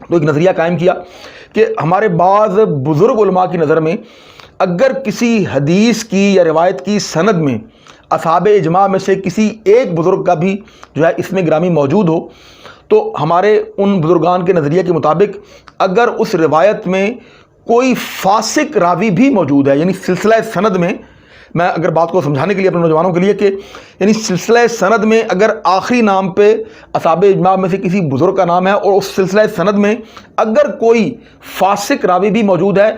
تو ایک نظریہ قائم کیا کہ ہمارے بعض بزرگ علماء کی نظر میں اگر کسی حدیث کی یا روایت کی سند میں اصحاب اجماع میں سے کسی ایک بزرگ کا بھی جو ہے اسم گرامی موجود ہو تو ہمارے ان بزرگان کے نظریے کے مطابق اگر اس روایت میں کوئی فاسق راوی بھی موجود ہے، یعنی سلسلہ سند میں اگر بات کو سمجھانے کے لیے اپنے نوجوانوں کے لیے کہ یعنی سلسلہ سند میں اگر آخری نام پہ اصحاب اجماع میں سے کسی بزرگ کا نام ہے اور اس سلسلہ سند میں اگر کوئی فاسق راوی بھی موجود ہے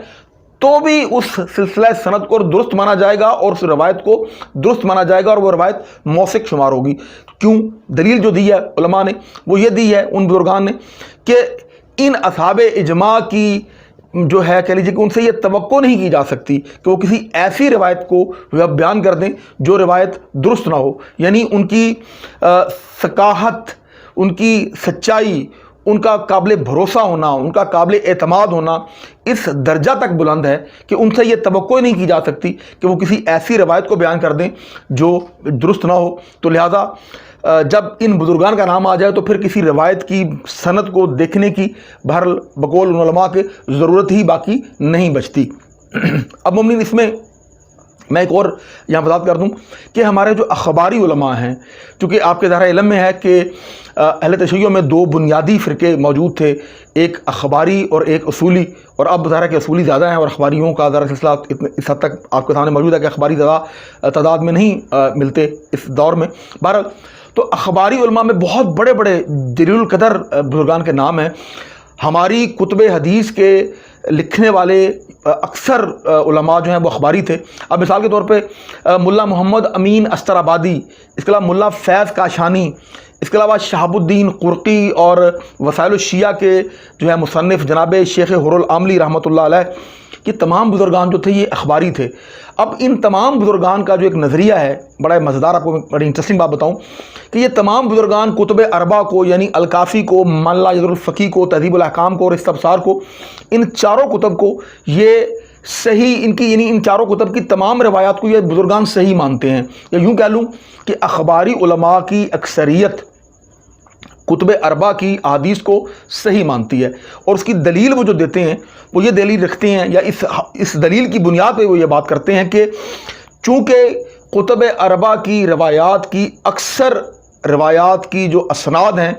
تو بھی اس سلسلہ سند کو درست مانا جائے گا اور اس روایت کو درست مانا جائے گا اور وہ روایت موثق شمار ہوگی۔ کیوں؟ دلیل جو دی ہے علماء نے وہ یہ دی ہے ان بزرگان نے کہ ان اصحاب اجماع کی جو ہے کہہ لیجیے کہ ان سے یہ توقع نہیں کی جا سکتی کہ وہ کسی ایسی روایت کو بیان کر دیں جو روایت درست نہ ہو، یعنی ان کی ثقاہت، ان کی سچائی، ان کا قابل بھروسہ ہونا، ان کا قابل اعتماد ہونا اس درجہ تک بلند ہے کہ ان سے یہ توقع نہیں کی جا سکتی کہ وہ کسی ایسی روایت کو بیان کر دیں جو درست نہ ہو۔ تو لہٰذا جب ان بزرگان کا نام آ جائے تو پھر کسی روایت کی سند کو دیکھنے کی بہرحال بقول ان علماء کے ضرورت ہی باقی نہیں بچتی۔ اب مومنین اس میں میں ایک اور یہاں وضاحت کر دوں کہ ہمارے جو اخباری علماء ہیں، چونکہ آپ کے ظاہر علم میں ہے کہ اہل تشیع میں دو بنیادی فرقے موجود تھے، ایک اخباری اور ایک اصولی، اور اب ظاہر ہے کہ اصولی زیادہ ہیں اور اخباریوں کا ذرا سلسلہ اس حد تک آپ کے سامنے موجود ہے کہ اخباری زیادہ تعداد میں نہیں ملتے اس دور میں۔ بہرحال تو اخباری علماء میں بہت بڑے بڑے جلیل القدر بزرگان کے نام ہیں۔ ہماری کتب حدیث کے لکھنے والے اکثر علماء جو ہیں وہ اخباری تھے۔ اب مثال کے طور پہ ملا محمد امین استرابادی، اس کے علاوہ ملا فیض کاشانی، اس کے علاوہ شہاب الدین قرقی اور وسائل الشیعہ کے جو ہے مصنف جناب شیخ حر العاملی رحمۃ اللہ علیہ، یہ تمام بزرگان جو تھے یہ اخباری تھے۔ اب ان تمام بزرگان کا جو ایک نظریہ ہے بڑا مزیدار، آپ کو بڑی انٹرسٹنگ بات بتاؤں کہ یہ تمام بزرگان کتب اربع کو یعنی الکافی کو، ملا یذر الفقی کو، تہذیب الاحکام کو اور استبصار کو، ان چاروں کتب کو یہ صحیح، ان کی یعنی ان چاروں کتب کی تمام روایات کو یہ بزرگان صحیح مانتے ہیں، یا یوں کہہ لوں کہ اخباری علماء کی اکثریت کتب اربع کی احادیث کو صحیح مانتی ہے، اور اس کی دلیل وہ جو دیتے ہیں وہ یہ دلیل رکھتے ہیں یا اس دلیل کی بنیاد پہ وہ یہ بات کرتے ہیں کہ چونکہ کتب اربع کی روایات کی اکثر روایات کی جو اسناد ہیں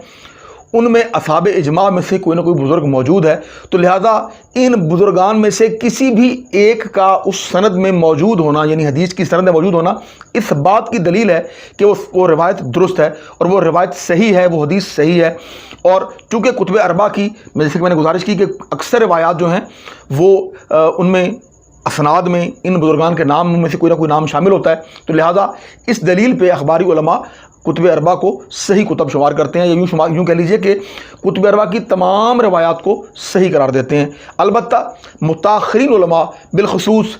ان میں اصحاب اجماع میں سے کوئی نہ کوئی بزرگ موجود ہے، تو لہذا ان بزرگان میں سے کسی بھی ایک کا اس سند میں موجود ہونا، یعنی حدیث کی سند میں موجود ہونا، اس بات کی دلیل ہے کہ وہ روایت درست ہے اور وہ روایت صحیح ہے، وہ حدیث صحیح ہے۔ اور چونکہ کتب اربع کی جیسے کہ میں نے گزارش کی کہ اکثر روایات جو ہیں وہ ان میں اسناد میں ان بزرگان کے نام میں سے کوئی نہ کوئی نام شامل ہوتا ہے، تو لہذا اس دلیل پہ اخباری علماء کتب اربع کو صحیح کتب شمار کرتے ہیں، یا یوں کہہ لیجئے کہ کتب اربع کی تمام روایات کو صحیح قرار دیتے ہیں۔ البتہ متاخرین علماء بالخصوص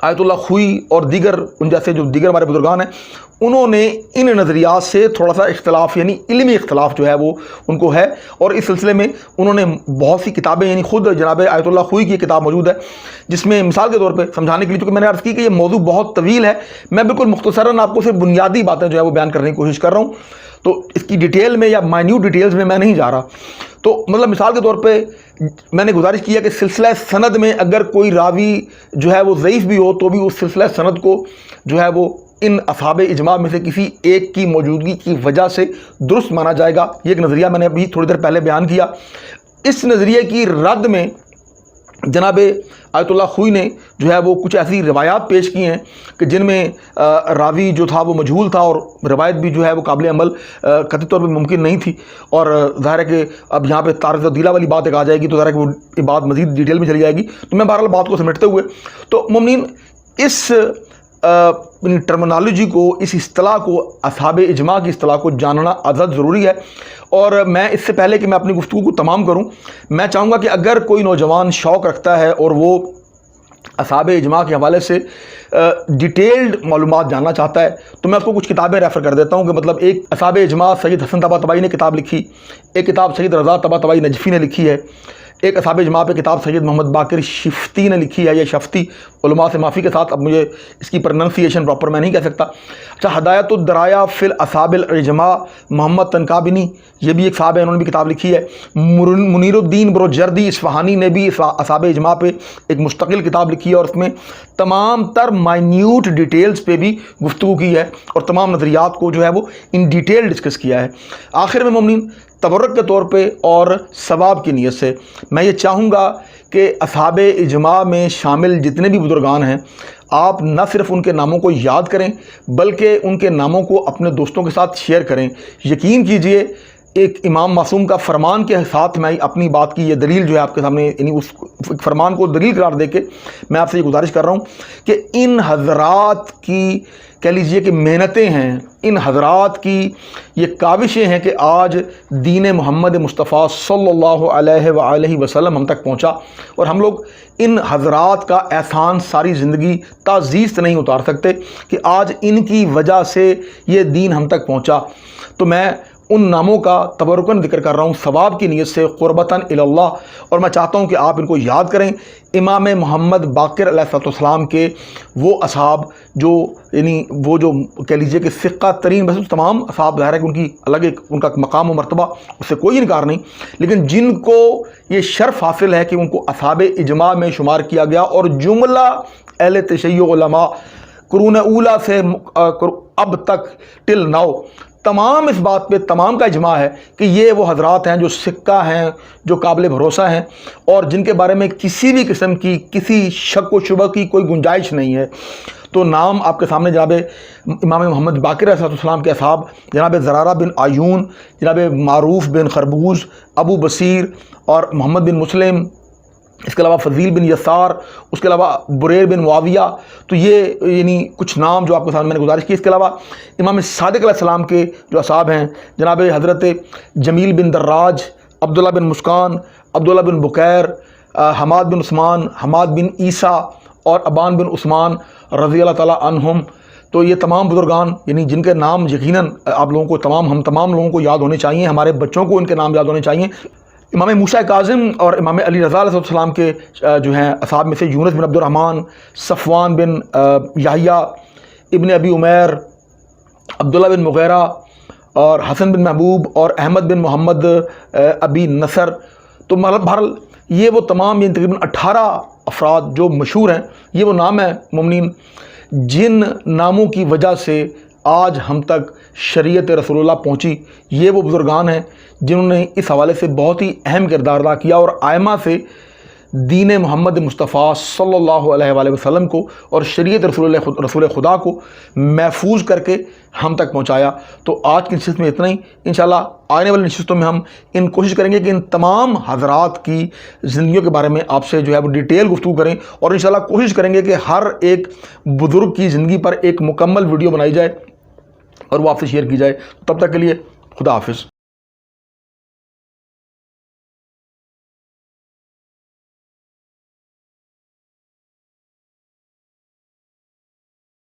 آیت اللہ خوئی اور دیگر ان جیسے جو دیگر ہمارے بزرگان ہیں انہوں نے ان نظریات سے تھوڑا سا اختلاف، یعنی علمی اختلاف جو ہے وہ ان کو ہے، اور اس سلسلے میں انہوں نے بہت سی کتابیں، یعنی خود جناب آیت اللہ خوئی کی کتاب موجود ہے جس میں مثال کے طور پہ سمجھانے کے لیے، چونکہ میں نے عرض کی کہ یہ موضوع بہت طویل ہے، میں بالکل مختصراً آپ کو صرف بنیادی باتیں جو ہے وہ بیان کرنے کی کوشش کر رہا ہوں، تو اس کی ڈیٹیل میں یا مائنیوٹ ڈیٹیلز میں نہیں جا رہا۔ تو مطلب مثال کے طور پہ میں نے گزارش کیا کہ سلسلہ سند میں اگر کوئی راوی جو ہے وہ ضعیف بھی ہو تو بھی اس سلسلہ سند کو جو ہے وہ ان اصحاب اجماع میں سے کسی ایک کی موجودگی کی وجہ سے درست مانا جائے گا۔ یہ ایک نظریہ میں نے ابھی تھوڑی دیر پہلے بیان کیا۔ اس نظریے کی رد میں جناب آیت اللہ خوئی نے جو ہے وہ کچھ ایسی روایات پیش کی ہیں کہ جن میں راوی جو تھا وہ مجہول تھا اور روایت بھی جو ہے وہ قابل عمل قطعی طور پہ ممکن نہیں تھی، اور ظاہر ہے کہ اب یہاں پہ تعارض الدیلہ والی بات ایک آ جائے گی تو ظاہر ہے کہ وہ بات مزید ڈیٹیل میں چلی جائے گی، تو میں بہرحال بات کو سمیٹتے ہوئے تو مومنین اس ٹرمنالوجی کو، اس اصطلاح کو، اصحاب اجماع کی اصطلاح کو جاننا ازحد ضروری ہے۔ اور میں اس سے پہلے کہ میں اپنی گفتگو کو تمام کروں، میں چاہوں گا کہ اگر کوئی نوجوان شوق رکھتا ہے اور وہ اصحاب اجماع کے حوالے سے ڈیٹیلڈ معلومات جاننا چاہتا ہے تو میں اس کو کچھ کتابیں ریفر کر دیتا ہوں کہ مطلب ایک اصحاب اجماع سید حسن طباطبائی نے کتاب لکھی، ایک کتاب سید رضا طباطبائی نجفی نے لکھی ہے، ایک اصحاب اجماع پہ کتاب سید محمد باقر شفتی نے لکھی ہے یا شفتی، علماء سے معافی کے ساتھ، اب مجھے اس کی پرننسیشن پراپر میں نہیں کہہ سکتا۔ اچھا، ہدایت الدرایا فی الاصحاب الاجماع، محمد تنکابنی، یہ بھی ایک صاحب ہے، انہوں نے بھی کتاب لکھی ہے۔ منیر الدین بروجردی اصفہانی نے بھی اصحاب اجماع پہ ایک مستقل کتاب لکھی ہے، اور اس میں تمام تر مائنیوٹ ڈیٹیلز پہ بھی گفتگو کی ہے اور تمام نظریات کو جو ہے وہ ان ڈیٹیل ڈسکس کیا ہے۔ آخر میں مومنین، تبرک کے طور پہ اور ثواب کی نیت سے میں یہ چاہوں گا کہ اصحاب اجماع میں شامل جتنے بھی بزرگان ہیں، آپ نہ صرف ان کے ناموں کو یاد کریں بلکہ ان کے ناموں کو اپنے دوستوں کے ساتھ شیئر کریں۔ یقین کیجئے، ایک امام معصوم کا فرمان کے ساتھ میں اپنی بات کی یہ دلیل جو ہے آپ کے سامنے، یعنی اس فرمان کو دلیل قرار دے کے میں آپ سے یہ گزارش کر رہا ہوں کہ ان حضرات کی کہہ لیجئے کہ محنتیں ہیں، ان حضرات کی یہ کاوشیں ہیں کہ آج دین محمد مصطفیٰ صلی اللہ علیہ وآلہ وسلم ہم تک پہنچا، اور ہم لوگ ان حضرات کا احسان ساری زندگی تعزیز سے نہیں اتار سکتے کہ آج ان کی وجہ سے یہ دین ہم تک پہنچا۔ تو میں ان ناموں کا تبرکاً ذکر کر رہا ہوں ثواب کی نیت سے، قربتاً اللہ، اور میں چاہتا ہوں کہ آپ ان کو یاد کریں۔ امام محمد باقر علیہ السلام کے وہ اصحاب جو، یعنی وہ جو کہہ لیجئے کہ ثقہ ترین، بس تمام اصحاب ظاہر ہے کہ ان کی الگ ایک ان کا مقام و مرتبہ، اس سے کوئی انکار نہیں، لیکن جن کو یہ شرف حاصل ہے کہ ان کو اصحاب اجماع میں شمار کیا گیا، اور جملہ اہل تشیع علماء قرون اولیٰ سے اب تک ٹل ناؤ تمام اس بات پہ تمام کا اجماع ہے کہ یہ وہ حضرات ہیں جو سکہ ہیں، جو قابل بھروسہ ہیں، اور جن کے بارے میں کسی بھی قسم کی کسی شک و شبہ کی کوئی گنجائش نہیں ہے۔ تو نام آپ کے سامنے جناب امام محمد باقر علیہ السلام کے اصحاب جناب زرارہ بن عیون، جناب معروف بن خربوز، ابو بصیر اور محمد بن مسلم، اس کے علاوہ فضیل بن یسار، اس کے علاوہ بریر بن معاویہ، تو یہ یعنی کچھ نام جو آپ کے سامنے میں نے گزارش کی۔ اس کے علاوہ امام صادق علیہ السلام کے جو اصحاب ہیں جناب حضرت جمیل بن دراج، عبداللہ بن مسکان، عبداللہ بن بکیر، حماد بن عثمان، حماد بن عیسیٰ اور ابان بن عثمان رضی اللہ تعالیٰ عنہم، تو یہ تمام بزرگان، یعنی جن کے نام یقیناً آپ لوگوں کو ہم تمام لوگوں کو یاد ہونے چاہیے، ہمارے بچوں کو ان کے نام یاد ہونے چاہیے۔ امام موسیٰ کاظم اور امام علی رضا علیہ السلام کے جو ہیں اصحاب میں سے یونس بن عبد الرحمن، صفوان بن یحییٰ، ابن ابی عمیر، عبداللہ بن مغیرہ اور حسن بن محبوب اور احمد بن محمد ابی نصر، تو بہرحال یہ وہ تمام، یہ تقریباً 18 افراد جو مشہور ہیں، یہ وہ نام ہیں مومنین جن ناموں کی وجہ سے آج ہم تک شریعت رسول اللہ پہنچی۔ یہ وہ بزرگان ہیں جنہوں نے اس حوالے سے بہت ہی اہم کردار ادا کیا اور آئمہ سے دین محمد مصطفیٰ صلی اللہ علیہ وآلہ وسلم کو اور شریعت رسول خدا کو محفوظ کر کے ہم تک پہنچایا۔ تو آج کی نشست میں اتنا ہی، انشاءاللہ آنے والی نشستوں میں ہم کوشش کریں گے کہ ان تمام حضرات کی زندگیوں کے بارے میں آپ سے جو ہے وہ ڈیٹیل گفتگو کریں، اور انشاءاللہ کوشش کریں گے کہ ہر ایک بزرگ کی زندگی پر ایک مکمل ویڈیو بنائی جائے اور وہ آپ سے شیئر کی جائے۔ تب تک کے لیے خدا حافظ۔